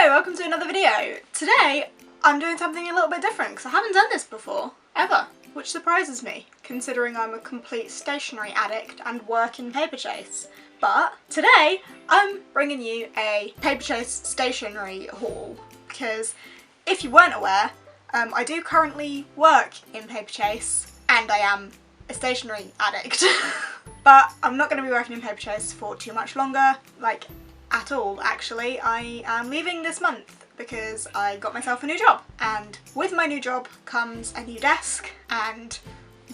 Hello, welcome to another video. Today I'm doing something a little bit different because I haven't done this before, ever, which surprises me considering I'm a complete stationery addict and work in Paperchase. But today I'm bringing you a Paperchase stationery haul because if you weren't aware, I do currently work in Paperchase and I am a stationery addict. But I'm not going to be working in Paperchase for too much longer, like at all actually. I am leaving this month because I got myself a new job, and with my new job comes a new desk, and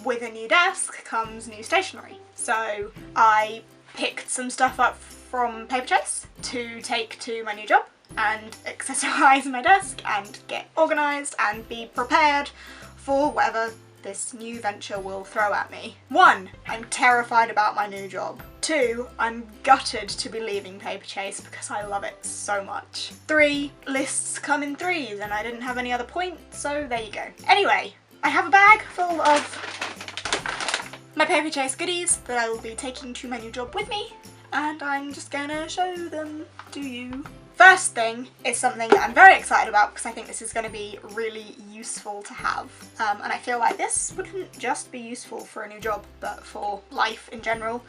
with a new desk comes new stationery. So I picked some stuff up from Paperchase to take to my new job and accessorise my desk and get organised and be prepared for whatever this new venture will throw at me. 1. I'm terrified about my new job. 2. I'm gutted to be leaving Paperchase because I love it so much. 3. Lists come in threes and I didn't have any other point, so there you go. Anyway, I have a bag full of my Paperchase goodies that I will be taking to my new job with me, and I'm just gonna show them to you. First thing is something that I'm very excited about because I think this is going to be really useful to have, and I feel like this wouldn't just be useful for a new job but for life in general,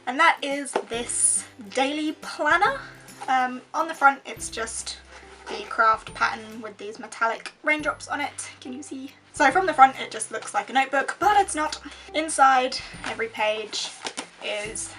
and that is this daily planner. On the front it's just the craft pattern with these metallic raindrops on it, can you see? So from the front it just looks like a notebook, but it's not. Inside every page is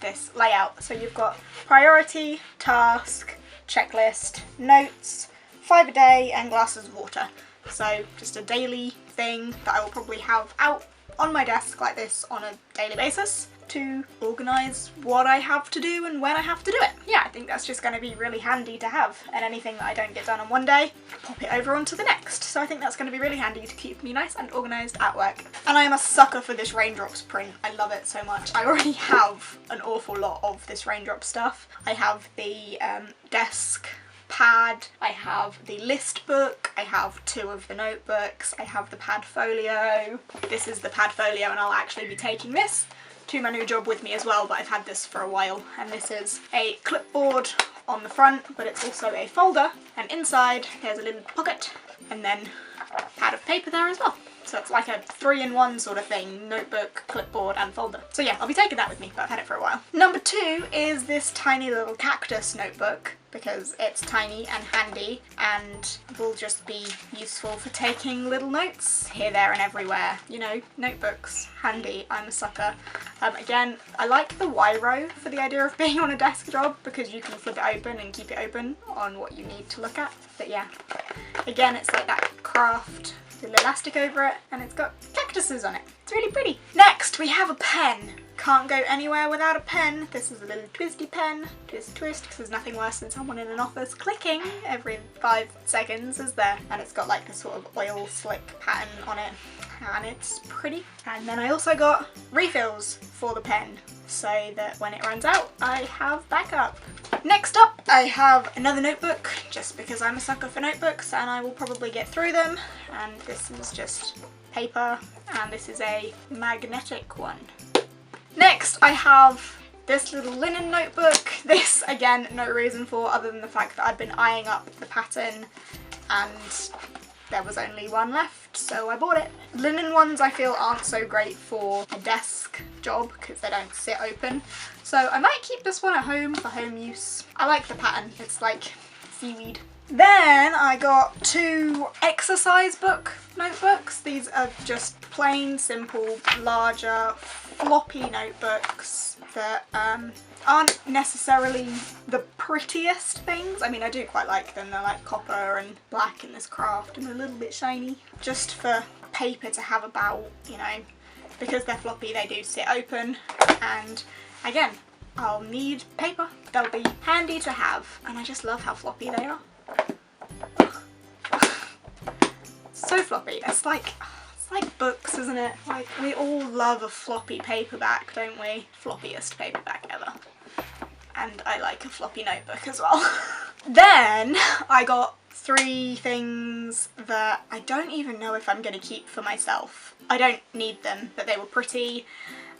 this layout, so you've got priority, task, checklist, notes, 5 a day and glasses of water. So just a daily thing that I will probably have out on my desk like this on a daily basis to organise what I have to do and when I have to do it. Yeah, I think that's just going to be really handy to have, and anything that I don't get done on one day, pop it over onto the next. So I think that's going to be really handy to keep me nice and organised at work. And I am a sucker for this raindrops print. I love it so much. I already have an awful lot of this raindrop stuff. I have the desk pad, I have the list book, I have 2 of the notebooks, I have the pad folio. This is the pad folio and I'll actually be taking this to my new job with me as well, but I've had this for a while. And this is a clipboard on the front, but it's also a folder, and inside there's a little pocket and then a pad of paper there as well. So it's like a 3-in-1 sort of thing, notebook, clipboard and folder. So yeah, I'll be taking that with me, but I've had it for a while. Number 2 is this tiny little cactus notebook, because it's tiny and handy and will just be useful for taking little notes here, there and everywhere. You know, notebooks, handy, I'm a sucker. Again, I like the Wiro for the idea of being on a desk job because you can flip it open and keep it open on what you need to look at. But yeah, again, it's like that craft, with elastic over it, and it's got cactuses on it. It's really pretty. Next, we have a pen. Can't go anywhere without a pen. This is a little twisty pen. Twist, twist, because there's nothing worse than someone in an office clicking every 5 seconds, is there? And it's got like this sort of oil slick pattern on it, and it's pretty. And then I also got refills for the pen so that when it runs out, I have backup. Next up, I have another notebook, just because I'm a sucker for notebooks and I will probably get through them. And this is just paper, and this is a magnetic one. Next, I have this little linen notebook. This, again, no reason for other than the fact that I'd been eyeing up the pattern and there was only one left, so I bought it. Linen ones I feel aren't so great for a desk job because they don't sit open, so I might keep this one at home for home use. I like the pattern, it's like seaweed. Then I got 2 exercise book notebooks. These are just plain, simple, larger, floppy notebooks that aren't necessarily the prettiest things. I mean, I do quite like them. They're like copper and black in this craft and a little bit shiny. Just for paper to have about, you know, because they're floppy, they do sit open, and again, I'll need paper. They'll be handy to have, and I just love how floppy they are. So floppy. It's like books, isn't it? Like, we all love a floppy paperback, don't we? Floppiest paperback ever. And I like a floppy notebook as well. Then I got 3 things that I don't even know if I'm going to keep for myself. I don't need them, but they were pretty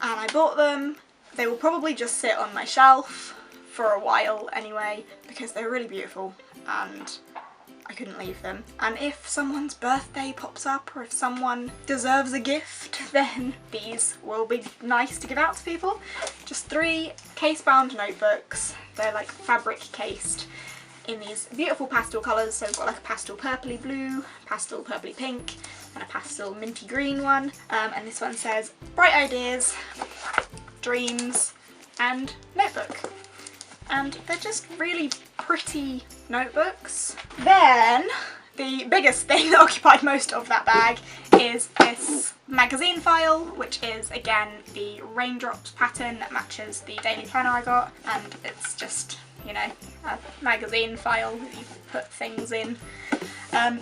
and I bought them. They will probably just sit on my shelf for a while anyway, because they're really beautiful and I couldn't leave them. And if someone's birthday pops up or if someone deserves a gift, then these will be nice to give out to people. Just 3 case-bound notebooks. They're like fabric cased in these beautiful pastel colours. So we've got like a pastel purpley blue, pastel purpley pink, and a pastel minty green one. And this one says bright ideas, dreams, and notebook. And they're just really pretty notebooks. Then the biggest thing that occupied most of that bag is this magazine file, which is again the raindrops pattern that matches the daily planner I got, and it's just, you know, a magazine file that you put things in.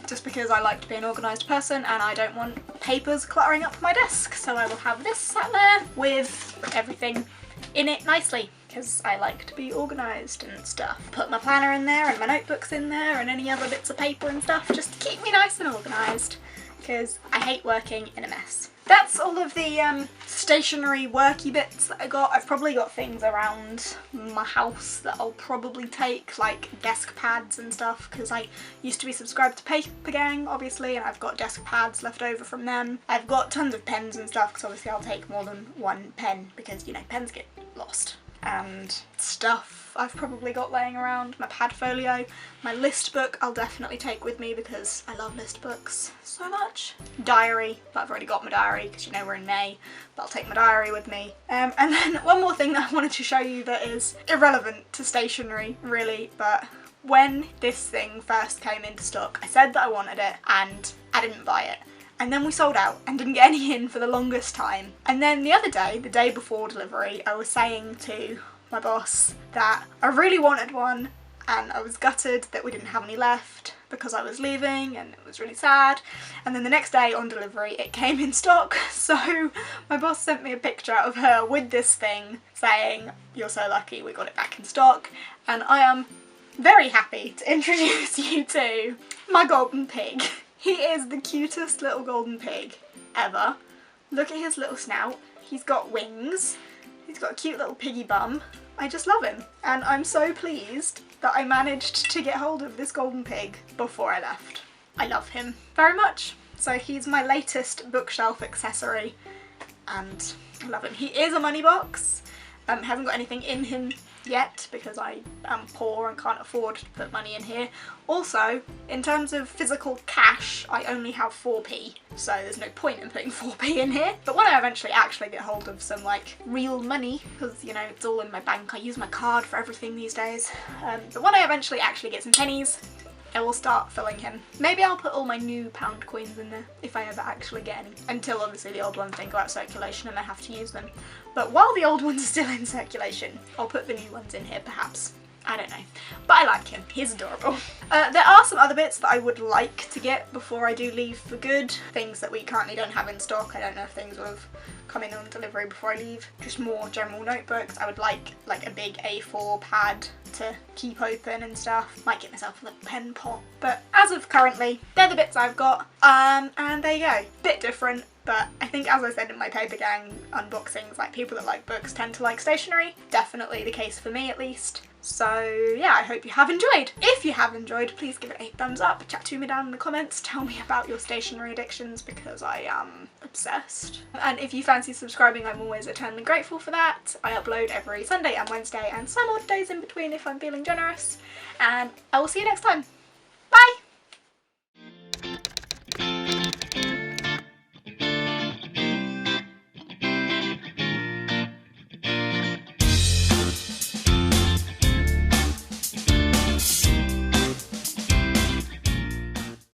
Just because I like to be an organised person and I don't want papers cluttering up my desk, so I will have this sat there with everything in it nicely, because I like to be organised and stuff. Put my planner in there and my notebooks in there and any other bits of paper and stuff just to keep me nice and organised, because I hate working in a mess. That's all of the stationery worky bits that I got. I've probably got things around my house that I'll probably take, like desk pads and stuff, because I used to be subscribed to Paper Gang, obviously, and I've got desk pads left over from them. I've got tons of pens and stuff, because obviously I'll take more than one pen, because, you know, pens get lost. And stuff I've probably got laying around, my pad folio, my list book I'll definitely take with me because I love list books so much. Diary, but I've already got my diary because, you know, we're in May, but I'll take my diary with me. And then one more thing that I wanted to show you that is irrelevant to stationery really, but when this thing first came into stock I said that I wanted it and I didn't buy it. And then we sold out and didn't get any in for the longest time. And then the other day, the day before delivery, I was saying to my boss that I really wanted one and I was gutted that we didn't have any left because I was leaving and it was really sad. And then the next day on delivery it came in stock, so my boss sent me a picture of her with this thing saying, "You're so lucky we got it back in stock," and I am very happy to introduce you to my golden pig. He is the cutest little golden pig ever. Look at his little snout. He's got wings. He's got a cute little piggy bum. I just love him. And I'm so pleased that I managed to get hold of this golden pig before I left. I love him very much. So he's my latest bookshelf accessory and I love him. He is a money box. Haven't got anything in him yet because I am poor and can't afford to put money in here. Also, in terms of physical cash, I only have 4p, so there's no point in putting 4p in here. But when I eventually actually get hold of some like real money, because you know it's all in my bank, I use my card for everything these days, but when I eventually actually get some pennies, I will start filling him. Maybe I'll put all my new pound coins in there if I ever actually get any, until obviously the old ones then go out of circulation and I have to use them. But while the old ones are still in circulation, I'll put the new ones in here perhaps. I don't know. But I like him. He's adorable. There are some other bits that I would like to get before I do leave for good. Things that we currently don't have in stock. I don't know if things will have come in on delivery before I leave. Just more general notebooks. I would like a big A4 pad to keep open and stuff. Might get myself a little pen pot. But as of currently, they're the bits I've got. And there you go. Bit different. But I think, as I said in my Paper Gang unboxings, like people that like books tend to like stationery. Definitely the case for me at least. So yeah, I hope you have enjoyed. If you have enjoyed, please give it a thumbs up, chat to me down in the comments, tell me about your stationery addictions because I am obsessed. And if you fancy subscribing, I'm always eternally grateful for that. I upload every Sunday and Wednesday and some odd days in between if I'm feeling generous. And I will see you next time.